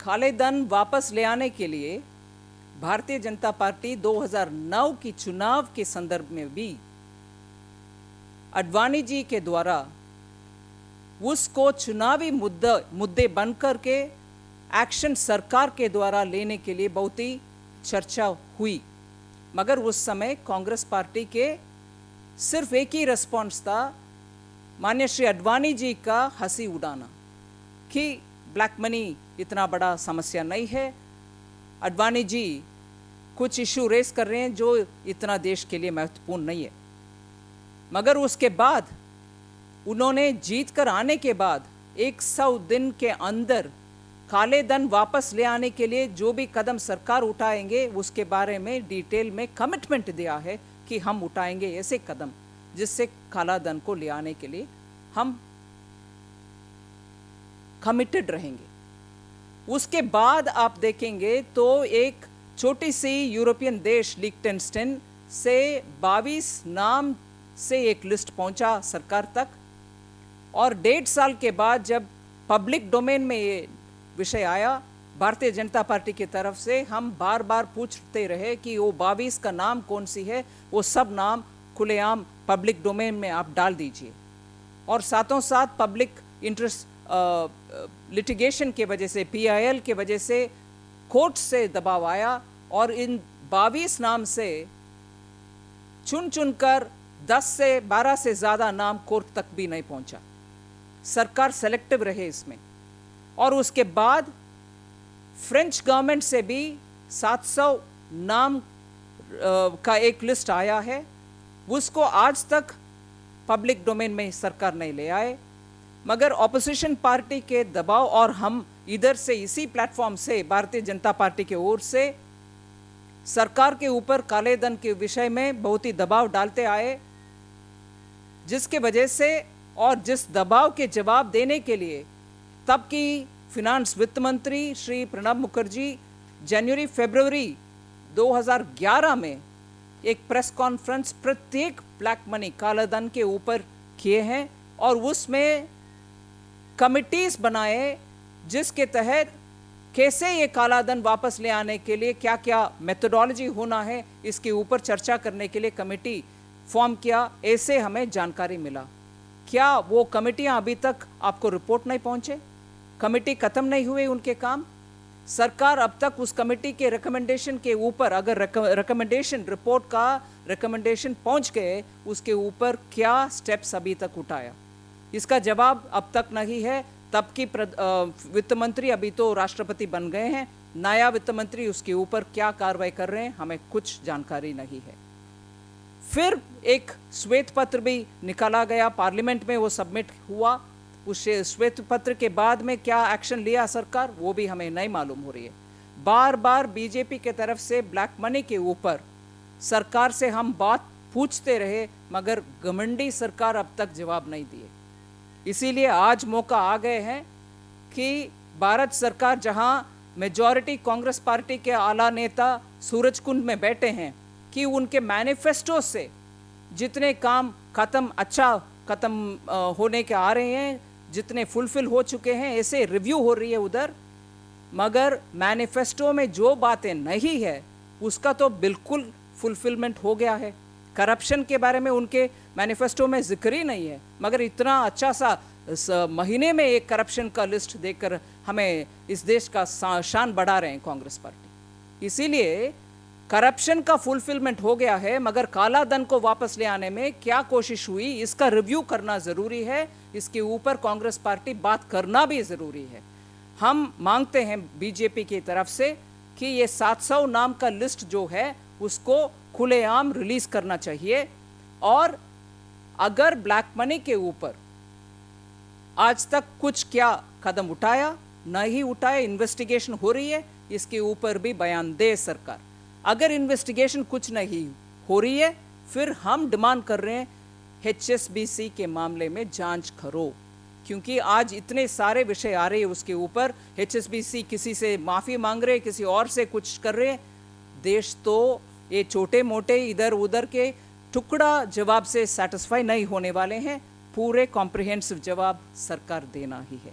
काले धन वापस ले आने के लिए भारतीय जनता पार्टी 2009 की चुनाव के संदर्भ में भी अडवाणी जी के द्वारा उसको चुनावी मुद्दे बनकर के एक्शन सरकार के द्वारा लेने के लिए बहुत ही चर्चा हुई, मगर उस समय कांग्रेस पार्टी के सिर्फ एक ही रिस्पॉन्स था, माननीय श्री अडवाणी जी का हंसी उड़ाना कि ब्लैक मनी इतना बड़ा समस्या नहीं है, अडवाणी जी कुछ इशू रेस कर रहे हैं जो इतना देश के लिए महत्वपूर्ण नहीं है। मगर उसके बाद उन्होंने जीत कर आने के बाद 100 दिन के अंदर काले धन वापस ले आने के लिए जो भी कदम सरकार उठाएंगे उसके बारे में डिटेल में कमिटमेंट दिया है कि हम उठाएंगे ऐसे कदम जिससे काला धन को ले आने के लिए हम कमिटेड रहेंगे। उसके बाद आप देखेंगे तो एक छोटी सी यूरोपियन देश लिechtenstein से 22 नाम से एक लिस्ट पहुंचा सरकार तक, और 1.5 साल के बाद जब पब्लिक डोमेन में ये विषय आया, भारतीय जनता पार्टी की तरफ से हम बार बार पूछते रहे कि वो 22 का नाम कौन सी है, वो सब नाम खुलेआम पब्लिक डोमेन में आप डाल दीजिए। और साथों साथ पब्लिक इंटरेस्ट लिटिगेशन के वजह से, PIL के वजह से कोर्ट से दबाव आया और इन 22 नाम से चुन चुनकर 10 से 12 से ज़्यादा नाम कोर्ट तक भी नहीं पहुंचा। सरकार सेलेक्टिव रहे इसमें। और उसके बाद फ्रेंच गवर्नमेंट से भी 700 नाम का एक लिस्ट आया है, उसको आज तक पब्लिक डोमेन में सरकार नहीं ले आए, मगर ऑपोजिशन पार्टी के दबाव और हम इधर से इसी प्लेटफॉर्म से भारतीय जनता पार्टी के ओर से सरकार के ऊपर काले धन के विषय में बहुत ही दबाव डालते आए, जिसके वजह से और जिस दबाव के जवाब देने के लिए तब की फिनांस वित्त मंत्री श्री प्रणब मुखर्जी जनवरी-फरवरी 2011 में एक प्रेस कॉन्फ्रेंस प्रत्येक ब्लैक मनी काला धन के ऊपर किए हैं और उसमें कमिटीज बनाए जिसके तहत कैसे ये काला धन वापस ले आने के लिए क्या क्या मेथोडोलॉजी होना है, इसके ऊपर चर्चा करने के लिए कमेटी फॉर्म किया, ऐसे हमें जानकारी मिला। क्या वो कमेटियां अभी तक आपको रिपोर्ट नहीं पहुंचे? कमेटी खत्म नहीं हुए उनके काम? सरकार अब तक उस कमेटी के रिकमेंडेशन के ऊपर, अगर रिकमेंडेशन रिपोर्ट का रिकमेंडेशन पहुंच गए, उसके ऊपर क्या स्टेप्स अभी तक उठाया? इसका जवाब अब तक नहीं है। तब की वित्त मंत्री अभी तो राष्ट्रपति बन गए हैं, नया वित्त मंत्री उसके ऊपर क्या कार्रवाई कर रहे हैं हमें कुछ जानकारी नहीं है। फिर एक श्वेत पत्र भी निकाला गया, पार्लियामेंट में वो सबमिट हुआ। उस श्वेत पत्र के बाद में क्या एक्शन लिया सरकार वो भी हमें नहीं मालूम हो रही है। बार बार बीजेपी के तरफ से ब्लैक मनी के ऊपर सरकार से हम बात पूछते रहे, मगर घमंडी सरकार अब तक जवाब नहीं दिए। इसीलिए आज मौका आ गए हैं कि भारत सरकार, जहां मेजॉरिटी कांग्रेस पार्टी के आला नेता सूरजकुंड में बैठे हैं, कि उनके मैनिफेस्टो से जितने काम अच्छा खत्म होने के आ रहे हैं, जितने फुलफिल हो चुके हैं, ऐसे रिव्यू हो रही है उधर, मगर मैनिफेस्टो में जो बातें नहीं है उसका तो बिल्कुल फुलफिलमेंट हो गया है। करप्शन के बारे में उनके मैनिफेस्टो में जिक्र ही नहीं है, मगर इतना अच्छा सा महीने में एक करप्शन का लिस्ट देकर हमें इस देश का शान बढ़ा रहे हैं कांग्रेस पार्टी। इसीलिए करप्शन का फुलफिलमेंट हो गया है, मगर काला धन को वापस ले आने में क्या कोशिश हुई इसका रिव्यू करना ज़रूरी है। इसके ऊपर कांग्रेस पार्टी बात करना भी ज़रूरी है। हम मांगते हैं बीजेपी की तरफ से कि ये 700 नाम का लिस्ट जो है उसको खुलेआम रिलीज करना चाहिए, और अगर ब्लैक मनी के ऊपर आज तक कुछ क्या कदम उठाया नहीं उठाया, इन्वेस्टिगेशन हो रही है, इसके ऊपर भी बयान दे सरकार। अगर इन्वेस्टिगेशन कुछ नहीं हो रही है, फिर हम डिमांड कर रहे हैं HSBC के मामले में जांच करो, क्योंकि आज इतने सारे विषय आ रहे हैं उसके ऊपर। HSBC किसी से माफ़ी मांग रहे, किसी और से कुछ कर रहे। देश तो ये छोटे मोटे इधर उधर के टुकड़ा जवाब से सेटिस्फाई नहीं होने वाले हैं, पूरे कॉम्प्रिहेंसिव जवाब सरकार देना ही है।